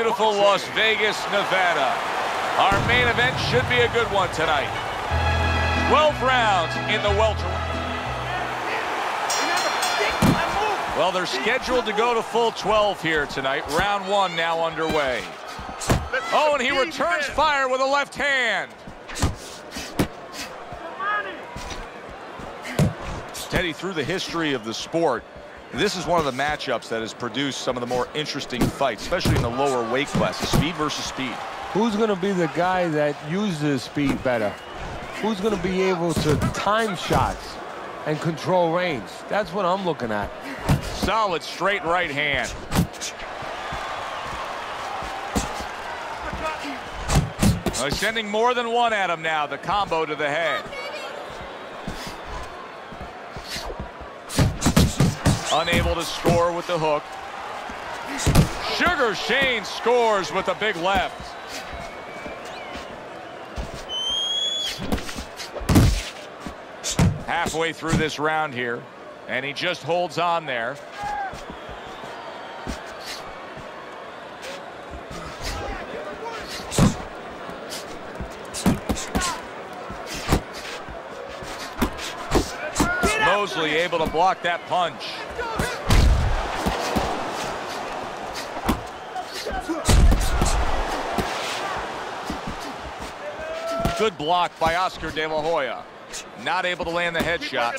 beautiful Las Vegas, Nevada. Our main event should be a good one tonight. 12 rounds in the welterweight. Well, they're scheduled to go to full 12 here tonight. Round 1 now underway. Oh, and he returns fire with a left hand. Teddy, through the history of the sport, this is one of the matchups that has produced some of the more interesting fights, especially in the lower weight classes, speed versus speed. Who's going to be the guy that uses speed better? Who's going to be able to time shots and control range? That's what I'm looking at. Solid straight right hand. Well, he's sending more than one at him now. The combo to the head. Unable to score with the hook. Sugar Shane scores with a big left. Halfway through this round here, and he just holds on there. Mosely able to block that punch. Good block by Oscar De La Hoya. Not able to land the headshot.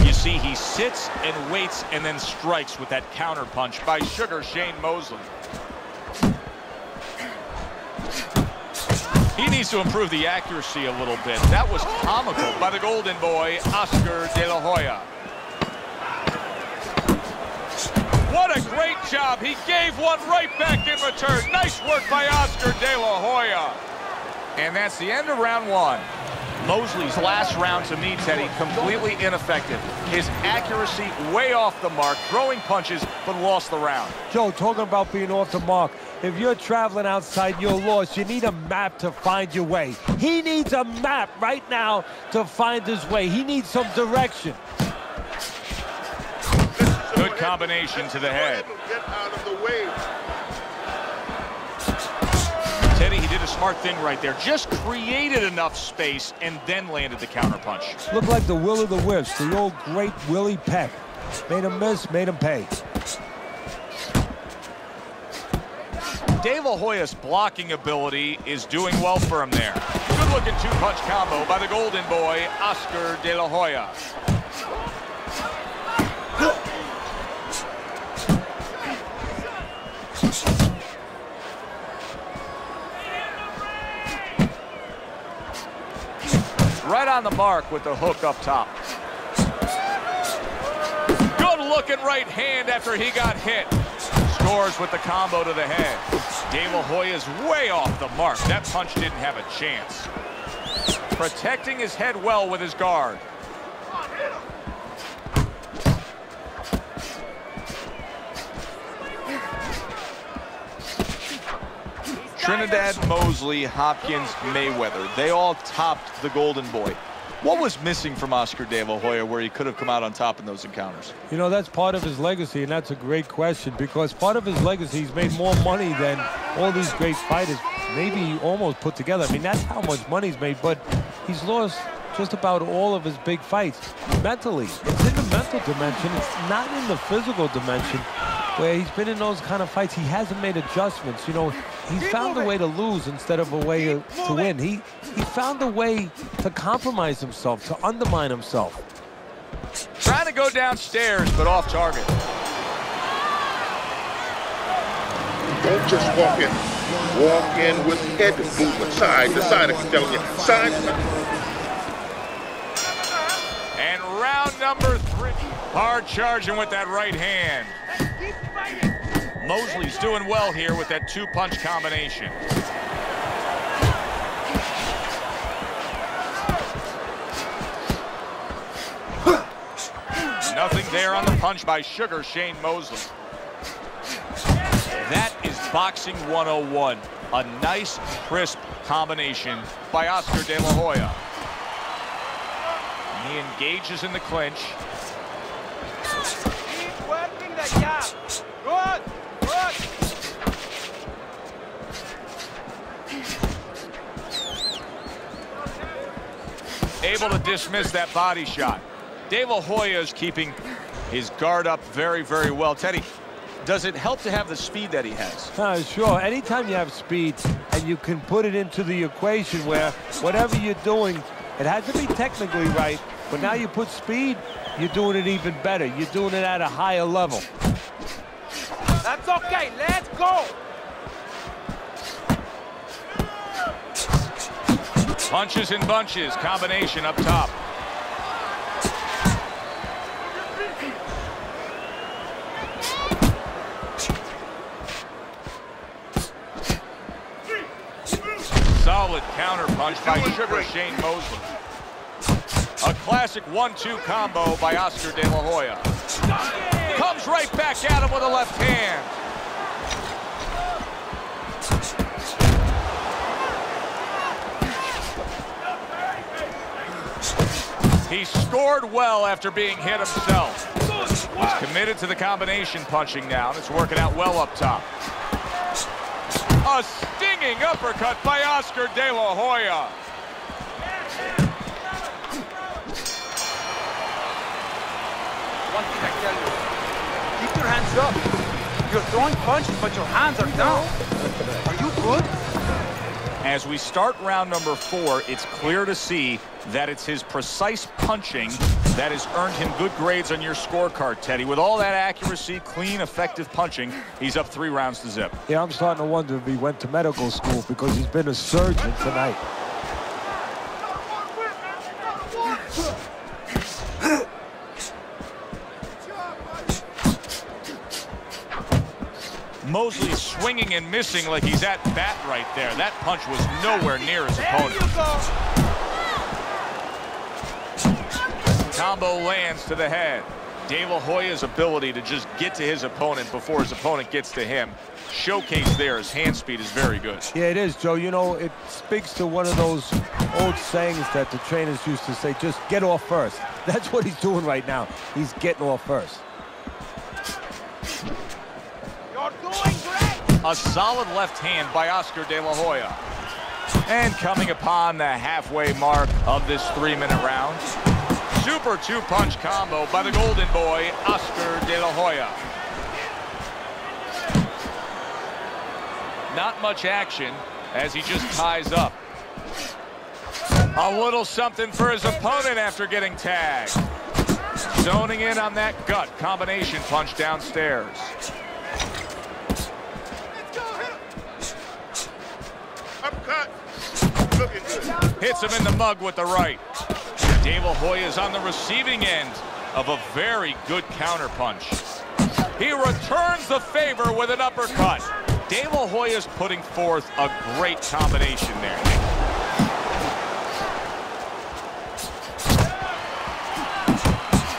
You see, he sits and waits and then strikes with that counter punch by Sugar Shane Mosely. He needs to improve the accuracy a little bit. That was comical by the golden boy, Oscar De La Hoya. What a great job. He gave one right back in return. Nice work by Oscar De La Hoya. And that's the end of round 1. Mosely's last round to me, Teddy, completely ineffective. His accuracy way off the mark, throwing punches, but lost the round. Joe, talking about being off the mark, if you're traveling outside, you're lost. You need a map to find your way. He needs a map right now to find his way. He needs some direction. Good combination to the head. Get out of the way. Teddy, he did a smart thing right there. Just created enough space and then landed the counter punch. Looked like the will of the wisps, the old great Willie Peck. Made him miss, made him pay. De La Hoya's blocking ability is doing well for him there. Good-looking two-punch combo by the golden boy, Oscar De La Hoya. Right on the mark with the hook up top. Good looking right hand after he got hit. Scores with the combo to the head. De La Hoya's way off the mark. That punch didn't have a chance. Protecting his head well with his guard. Trinidad, Mosely, Hopkins, Mayweather. They all topped the Golden Boy. What was missing from Oscar De La Hoya where he could have come out on top in those encounters? You know, that's part of his legacy, and that's a great question, because part of his legacy, he's made more money than all these great fighters maybe almost put together. I mean, that's how much money he's made, but he's lost just about all of his big fights mentally. It's in the mental dimension. It's not in the physical dimension where he's been in those kind of fights. He hasn't made adjustments. You know, he found a way to lose instead of a way to win. He found a way to compromise himself, to undermine himself. Trying to go downstairs, but off target. Don't just walk in. Walk in with head movement, side to side, I'm telling you. Side. And round number 3. Hard charging with that right hand. Mosely's doing well here with that two-punch combination. Nothing there on the punch by Sugar Shane Mosely. That is boxing 101. A nice, crisp combination by Oscar De La Hoya. He engages in the clinch. Keep working the jab. Good, good. Able to dismiss that body shot. De La Hoya is keeping his guard up very, very well. Teddy, does it help to have the speed that he has? Sure. Anytime you have speed and you can put it into the equation where whatever you're doing, it has to be technically right, but now you put speed, you're doing it even better. You're doing it at a higher level. That's okay. Let's go. Punches and bunches, combination up top. Solid counter punch by Sugar Shane Mosely. A classic 1-2 combo by Oscar De La Hoya. Comes right back at him with a left hand. He scored well after being hit himself. He's committed to the combination punching now, and it's working out well up top. A stinging uppercut by Oscar De La Hoya. One thing I tell you, keep your hands up. You're throwing punches, but your hands are down. Are you good? As we start round number 4, it's clear to see that it's his precise punching that has earned him good grades on your scorecard, Teddy. With all that accuracy, clean, effective punching, he's up 3 rounds to zip. Yeah, I'm starting to wonder if he went to medical school because he's been a surgeon tonight. Mosely swinging and missing like he's at bat right there. That punch was nowhere near his opponent. Combo lands to the head. De La Hoya's ability to just get to his opponent before his opponent gets to him, showcased there. His hand speed is very good. Yeah, it is, Joe. You know, it speaks to one of those old sayings that the trainers used to say, just get off first. That's what he's doing right now. He's getting off first. You're doing great. A solid left hand by Oscar De La Hoya. And coming upon the halfway mark of this 3-minute round, super 2-punch combo by the golden boy, Oscar De La Hoya. Not much action as he just ties up. A little something for his opponent after getting tagged. Zoning in on that gut combination punch downstairs. Uppercut. Looking good. Hits him in the mug with the right. De La Hoya is on the receiving end of a very good counter punch. He returns the favor with an uppercut. De La Hoya's putting forth a great combination there.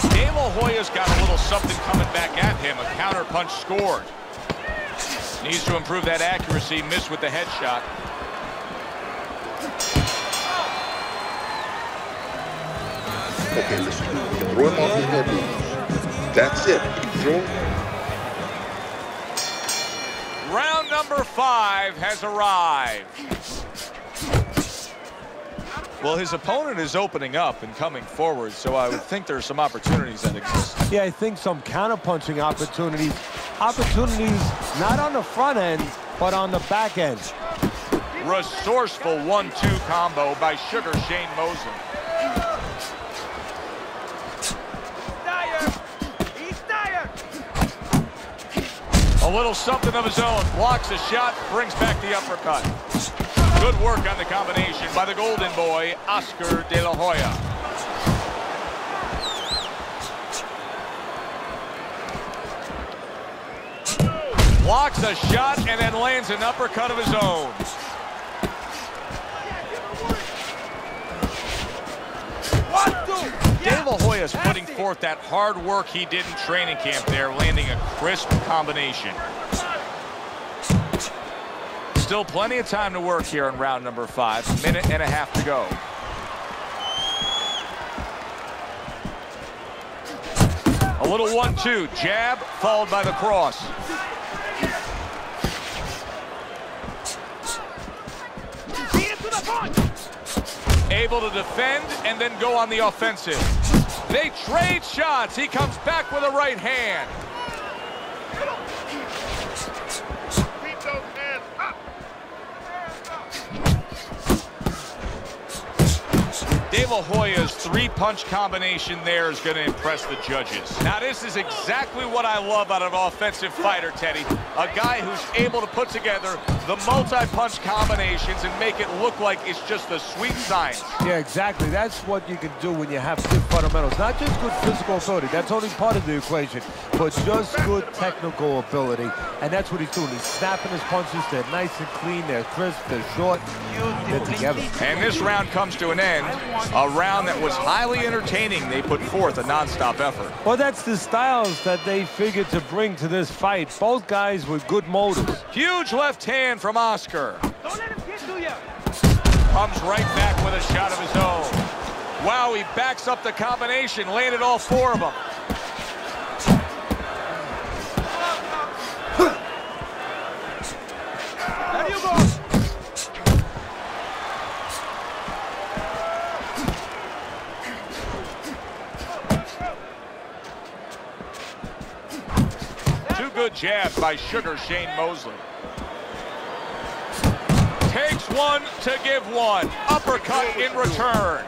De La Hoya's got a little something coming back at him. A counter punch scored. Needs to improve that accuracy. Missed with the headshot. Okay, listen. Throw him off his head moves. That's it. Throw him. Round number 5 has arrived. Well, his opponent is opening up and coming forward, so I would think there's some opportunities that exist. Yeah, I think some counter-punching opportunities. Opportunities not on the front end, but on the back end. Resourceful 1-2 combo by Sugar Shane Mosely. He's tired. A little something of his own. Blocks a shot, brings back the uppercut. Good work on the combination by the golden boy, Oscar De La Hoya. Blocks a shot and then lands an uppercut of his own. De La Hoya's putting forth that hard work he did in training camp there, landing a crisp combination. Still plenty of time to work here in round number 5. 1.5 minutes to go. little 1-2, jab followed by the cross. Able to defend and then go on the offensive. They trade shots. He comes back with a right hand. Keep those hands up. De La Hoya's three-punch combination there is going to impress the judges. Now, this is exactly what I love out of an offensive fighter, Teddy. A guy who's able to put together the multi-punch combinations and make it look like it's just the sweet science. Yeah, exactly. That's what you can do when you have good fundamentals. Not just good physical ability. That's only part of the equation, but just good technical ability. And that's what he's doing. He's snapping his punches. They're nice and clean. They're crisp. They're short. They're together. And this round comes to an end. A round that was highly entertaining. They put forth a non-stop effort. Well, that's the styles that they figured to bring to this fight. Both guys with good motives. Huge left hand from Oscar. Don't let him get to you. Comes right back with a shot of his own. Wow, he backs up the combination, landed all four of them. There you go. Two good jabs by Sugar Shane Mosely. Takes one to give one. Uppercut in return.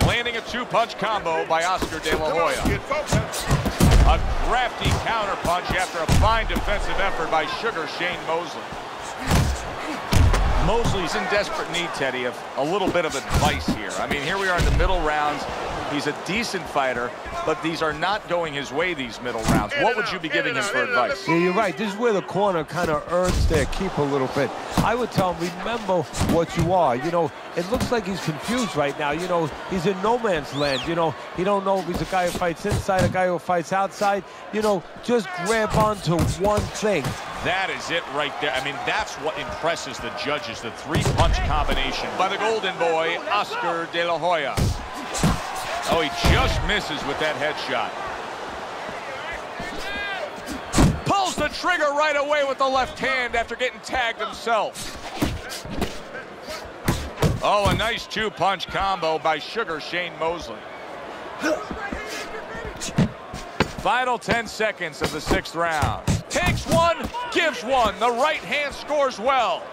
Landing a two-punch combo by Oscar De La Hoya. A crafty counterpunch after a fine defensive effort by Sugar Shane Mosely. Mosley's in desperate need, Teddy, of a little bit of advice here. I mean, here we are in the middle rounds. He's a decent fighter, but these are not going his way, these middle rounds. What would you be giving him for advice? Yeah, you're right. This is where the corner kind of earns their keep a little bit. I would tell him, remember what you are. You know, it looks like he's confused right now. You know, he's in no man's land. You know, he don't know if he's a guy who fights inside, a guy who fights outside. You know, just grab onto one thing. That is it right there. I mean, that's what impresses the judges, the three-punch combination by the golden boy, Oscar De La Hoya. Oh, he just misses with that headshot. Pulls the trigger right away with the left hand after getting tagged himself. Oh, a nice two-punch combo by Sugar Shane Mosely. Final 10 seconds of the 6th round. Takes one, gives one. The right hand scores well.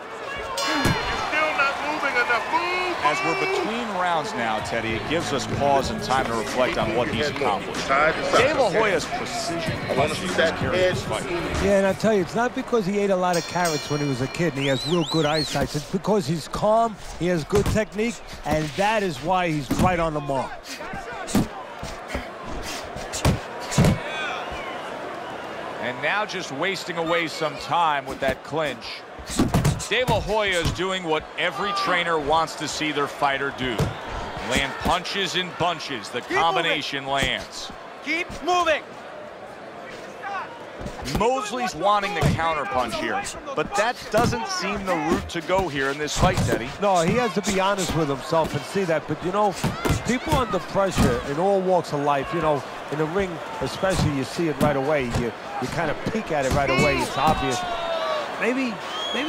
Still not moving enough. Move. As we're between rounds now, Teddy, it gives us pause and time to reflect on what he's accomplished. De La Hoya's precision punching has carried this fight. Yeah, and I tell you, it's not because he ate a lot of carrots when he was a kid and he has real good eyesight. It's because he's calm, he has good technique, and that is why he's right on the mark. And now just wasting away some time with that clinch. De La Hoya is doing what every trainer wants to see their fighter do. Land punches in bunches. The combination lands. Keep moving. Mosley's wanting the counterpunch here, but that doesn't seem the route to go here in this fight, Teddy. No, he has to be honest with himself and see that. But, you know, people under pressure in all walks of life, you know, in the ring especially, you see it right away. You kind of peek at it right away. It's obvious. Maybe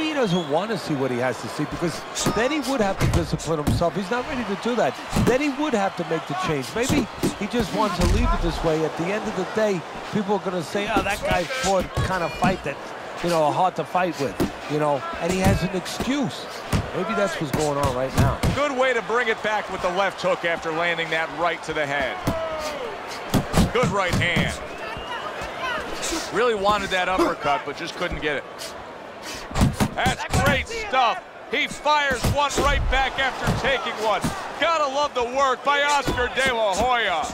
he doesn't want to see what he has to see, because then he would have to discipline himself. He's not ready to do that. Then he would have to make the change. Maybe he just wants to leave it this way. At the end of the day, people are going to say, oh, that guy fought kind of fight that, you know, hard to fight with, you know, and he has an excuse. Maybe that's what's going on right now. Good way to bring it back with the left hook after landing that right to the head. Good right hand. Really wanted that uppercut, but just couldn't get it. That's great stuff. He fires one right back after taking one. Gotta love the work by Oscar De La Hoya.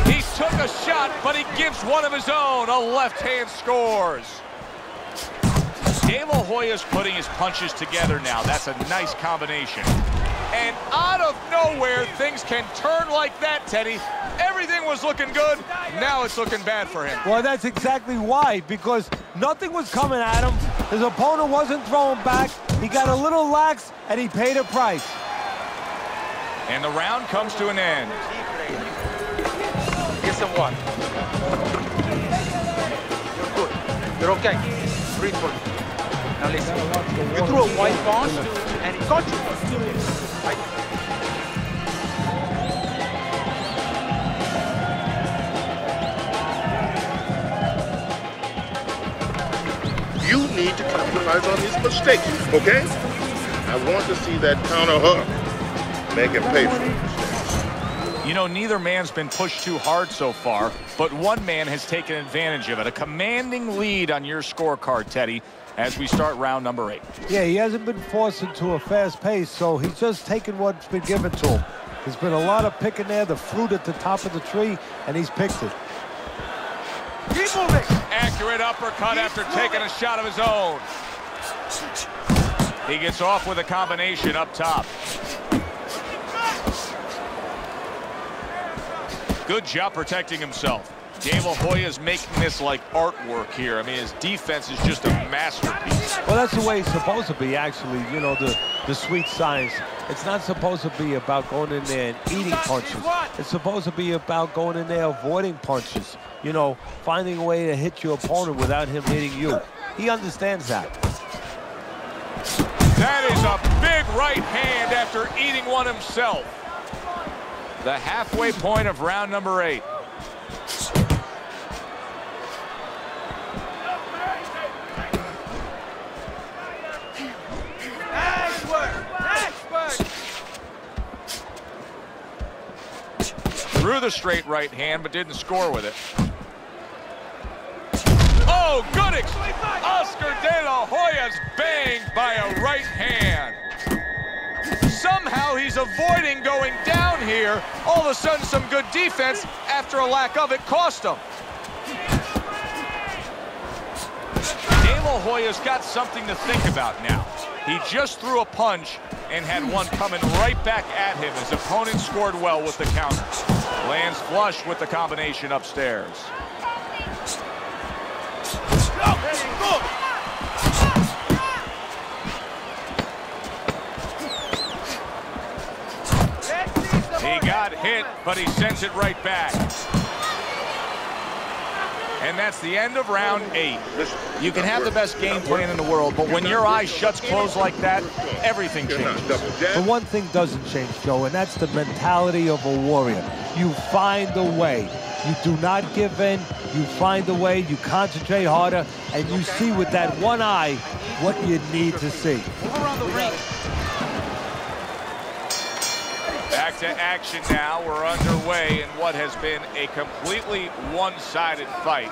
He took a shot, but he gives one of his own. A left hand scores. De La Hoya's putting his punches together now. That's a nice combination. And out of nowhere, things can turn like that, Teddy. Everything was looking good. Now it's looking bad for him. Well, that's exactly why, because nothing was coming at him. His opponent wasn't throwing back. He got a little lax, and he paid a price. And the round comes to an end. Get some water. You're good. You're okay. Breathe for me. Now listen. You threw a wide punch, and it caught you. Right? You need to capitalize on these mistakes, okay? I want to see that counter hook. Make him pay for it. You know, neither man's been pushed too hard so far, but one man has taken advantage of it. A commanding lead on your scorecard, Teddy, as we start round number 8. Yeah, he hasn't been forced into a fast pace, so he's just taken what's been given to him. There's been a lot of picking there, the fruit at the top of the tree, and he's picked it. Keep moving. Accurate uppercut after taking a shot of his own. He gets off with a combination up top. Good job protecting himself. De La Hoya's making this like artwork here. I mean, his defense is just a masterpiece. Well, that's the way it's supposed to be, actually. You know, the sweet science. It's not supposed to be about going in there and eating punches. It's supposed to be about going in there avoiding punches. You know, finding a way to hit your opponent without him hitting you. He understands that. That is a big right hand after eating one himself. The halfway point of round number 8. Nice work. Nice work. Threw the straight right hand, but didn't score with it. Oh, good! Oscar De La Hoya's banged by a right hand. Somehow he's avoiding going down here. All of a sudden, some good defense after a lack of it cost him. De La Hoya's got something to think about now. He just threw a punch and had one coming right back at him. His opponent scored well with the counter. Lands flush with the combination upstairs. He got hit, but he sends it right back. And that's the end of round 8. You can have the best game plan in the world, but when your eye shuts closed like that, everything changes. The one thing doesn't change, Joe, and that's the mentality of a warrior. You find a way. You do not give in. You find a way. You concentrate harder, and you see with that one eye what you need to see. Around the ring. Back to action now. We're underway in what has been a completely one-sided fight.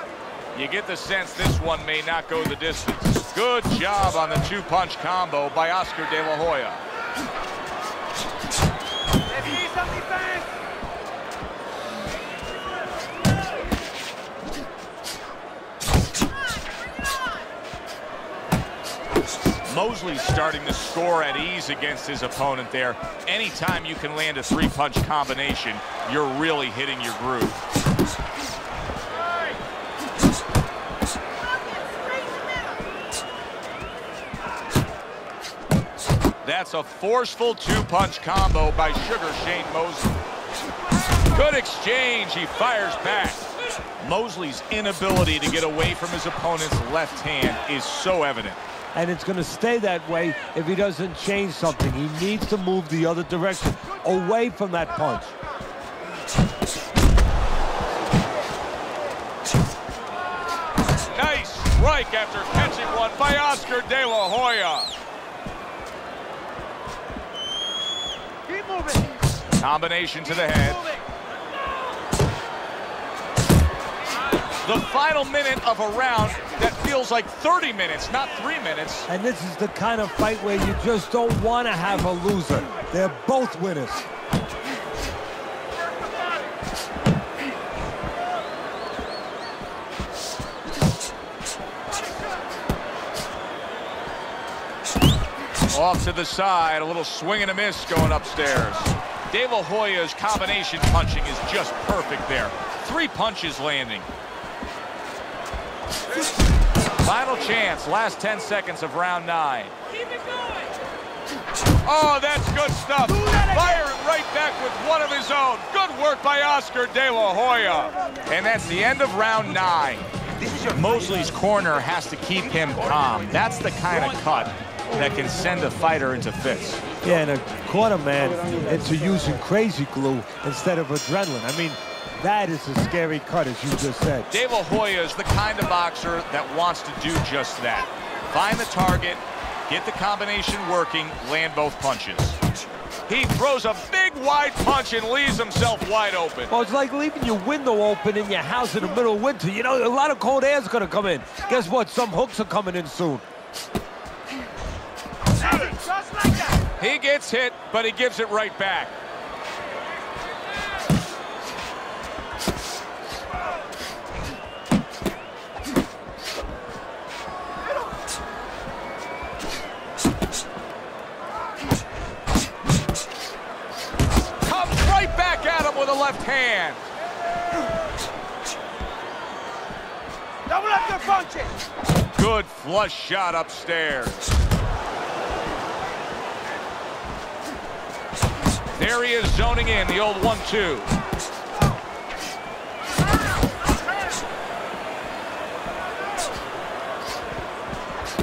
You get the sense this one may not go the distance. Good job on the 2-punch combo by Oscar De La Hoya. Mosely's starting to score at ease against his opponent there. Anytime you can land a 3-punch combination, you're really hitting your groove. That's a forceful 2-punch combo by Sugar Shane Mosely. Good exchange. He fires back. Mosely's inability to get away from his opponent's left hand is so evident. And it's going to stay that way if he doesn't change something. He needs to move the other direction, away from that punch. Nice strike after catching one by Oscar De La Hoya. Keep moving. Combination to the head. The final minute of a round that feels like 30 minutes, not 3 minutes. And this is the kind of fight where you just don't want to have a loser. They're both winners. Off to the side, a little swing and a miss going upstairs. De La Hoya's combination punching is just perfect there. 3 punches landing. Final chance, last 10 seconds of round 9. Keep it going. Oh, that's good stuff. Firing right back with one of his own. Good work by Oscar De La Hoya. And that's the end of round 9. Mosely's corner has to keep him calm. That's the kind of cut that can send a fighter into fits. Yeah, and a quarter man into using crazy glue instead of adrenaline. I mean, that is a scary cut, as you just said. De La Hoya is the kind of boxer that wants to do just that. Find the target, get the combination working, land both punches. He throws a big wide punch and leaves himself wide open. Well, it's like leaving your window open in your house in the middle of winter. You know, a lot of cold air is going to come in. Guess what? Some hooks are coming in soon. Just like that. He gets hit, but he gives it right back. With a left hand. Double up your punches. Good flush shot upstairs. There he is zoning in, the old 1-2.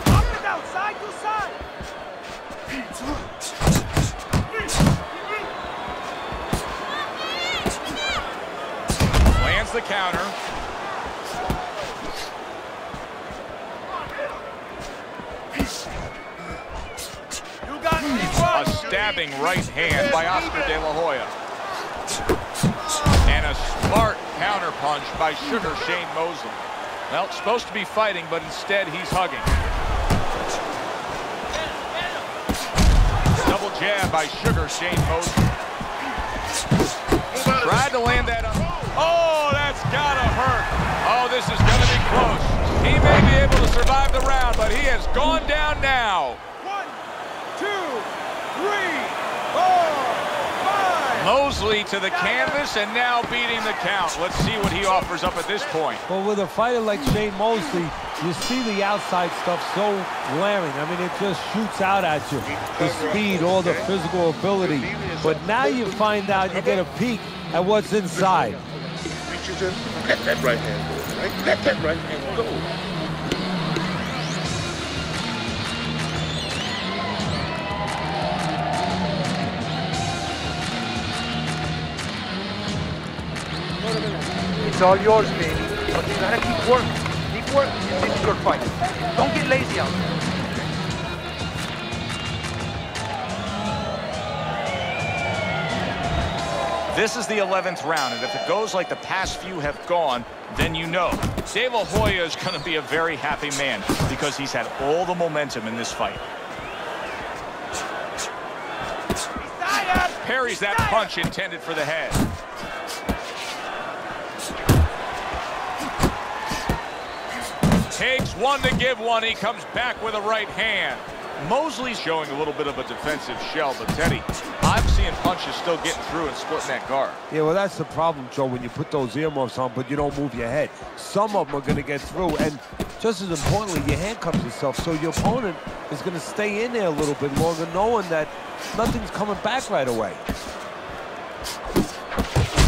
Up and down, side to side. Lands the counter. You got me. A stabbing right hand by Oscar De La Hoya. And a smart counter punch by Sugar Shane Mosely. Well, supposed to be fighting, but instead he's hugging. Double jab by Sugar Shane Mosely. Tried to land that up. Oh, that's gotta hurt. Oh, this is gonna be close. He may be able to survive the round, but he has gone down now. 1, 2, 3, 4, 5. Mosely to the canvas and now beating the count. Let's see what he offers up at this point. Well, with a fighter like Shane Mosely, you see the outside stuff so glaring. I mean, it just shoots out at you. The speed, all the physical ability. But now you find out, you get a peek at what's inside. Reaches in, let that right hand go. Right? Let that right hand go. It's all yours, baby. But you gotta keep working. Keep working. This is your fight. Don't get lazy out there. This is the 11th round, and if it goes like the past few have gone, then you know. De La Hoya is going to be a very happy man because he's had all the momentum in this fight. Parries that punch intended for the head. Takes one to give one. He comes back with a right hand. Mosely's showing a little bit of a defensive shell, but Teddy, I'm seeing punches still getting through and splitting that guard. Yeah, well, that's the problem, Joe, when you put those earmuffs on, but you don't move your head. Some of them are going to get through, and just as importantly, you handcuff yourself, so your opponent is going to stay in there a little bit longer, knowing that nothing's coming back right away.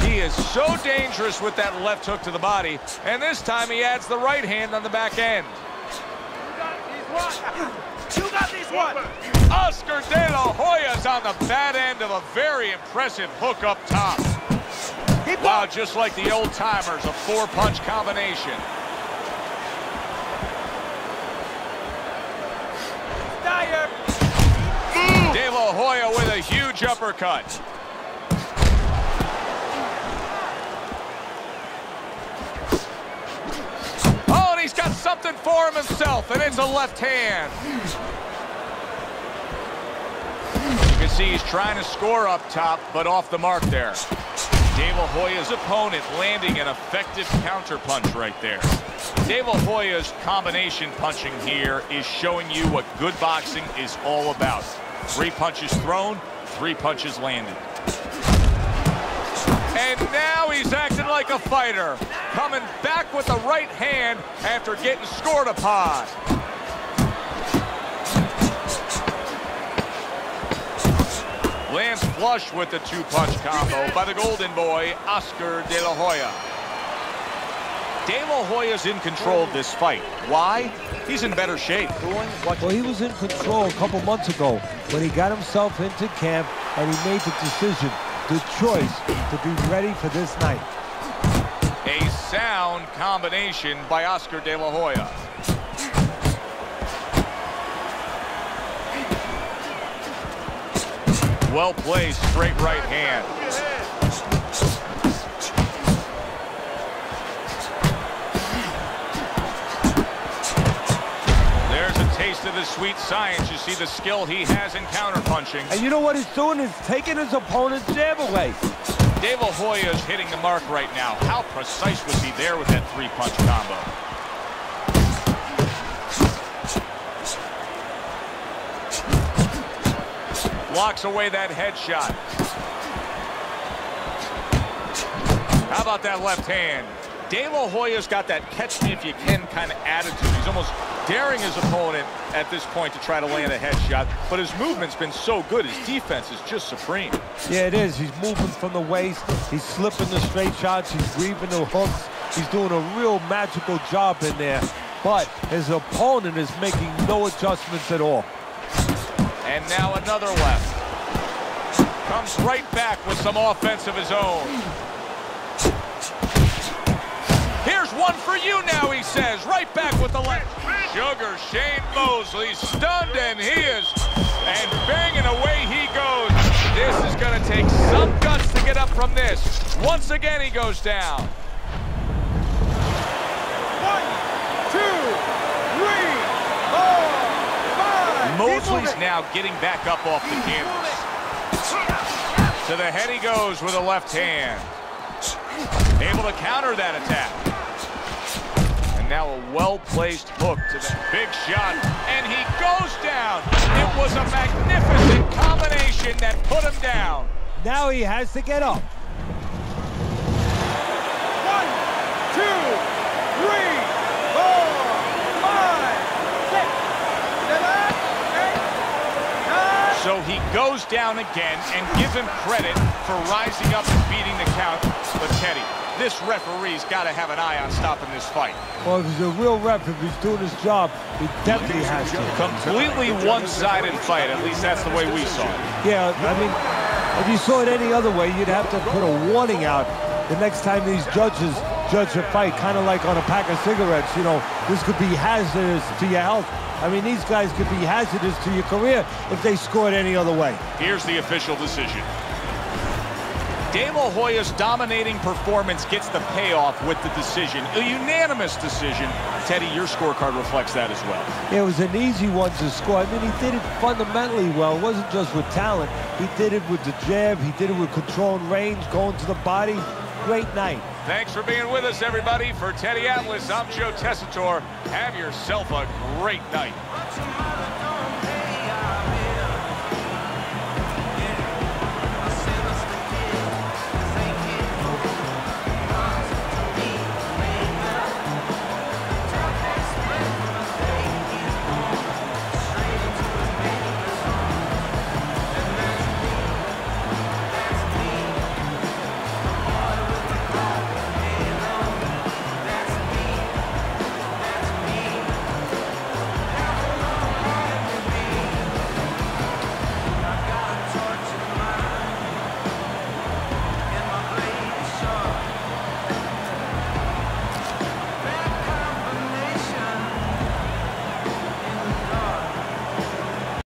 He is so dangerous with that left hook to the body, and this time he adds the right hand on the back end. You got this one. Oscar De La Hoya's on the bad end of a very impressive hook up top. Wow, just like the old timers, a 4-punch combination. De La Hoya with a huge uppercut. Oh, and he's got something for him himself, and it's a left hand. You can see he's trying to score up top, but off the mark there. De La Hoya's opponent landing an effective counter punch right there. De La Hoya's combination punching here is showing you what good boxing is all about. 3 punches thrown, 3 punches landed. And now he's acting like a fighter, coming back with the right hand after getting scored upon. Lands flush with the 2-punch combo by the golden boy, Oscar De La Hoya. De La Hoya's in control of this fight. Why? He's in better shape. Well, he was in control a couple months ago when he got himself into camp and he made the decision, the choice to be ready for this night. A sound combination by Oscar De La Hoya. Well placed, straight right hand. There's a taste of the sweet science. You see the skill he has in counterpunching. And you know what he's doing is taking his opponent's jab away. De La Hoya is hitting the mark right now. How precise was he there with that 3-punch combo? Blocks away that headshot. How about that left hand? De La Hoya's got that catch-me-if-you-can kind of attitude. He's almost daring his opponent at this point to try to land a headshot, but his movement's been so good. His defense is just supreme. Yeah, it is. He's moving from the waist. He's slipping the straight shots. He's weaving the hooks. He's doing a real magical job in there, but his opponent is making no adjustments at all. And now another left. Comes right back with some offense of his own. Here's one for you now, he says. Right back with the left. Sugar Shane Mosely stunned, and he is. And banging away he goes. This is going to take some guts to get up from this. Once again, he goes down. 1, 2, 3, 4, 5. Mosley's now getting back up off the canvas. To the head he goes with a left hand. Able to counter that attack. And now a well-placed hook to the big shot. And he goes down. It was a magnificent combination that put him down. Now he has to get up. 1, 2, 3, 4, 5, 6, 7, 8, 9. So he goes down again, and give him credit for rising up and beating the count. But Teddy, this referee's got to have an eye on stopping this fight. Well, if he's a real ref, if he's doing his job, he definitely has to. Completely one-sided fight, at least that's the way we saw it. Yeah, I mean, if you saw it any other way, you'd have to put a warning out the next time these judges judge a fight, kind of like on a pack of cigarettes. You know, this could be hazardous to your health. I mean, these guys could be hazardous to your career if they scored any other way. Here's the official decision. De La Hoya's dominating performance gets the payoff with the decision. A unanimous decision. Teddy, your scorecard reflects that as well. It was an easy one to score. I mean, he did it fundamentally well. It wasn't just with talent. He did it with the jab. He did it with control and range, going to the body. Great night. Thanks for being with us, everybody. For Teddy Atlas, I'm Joe Tessitore. Have yourself a great night.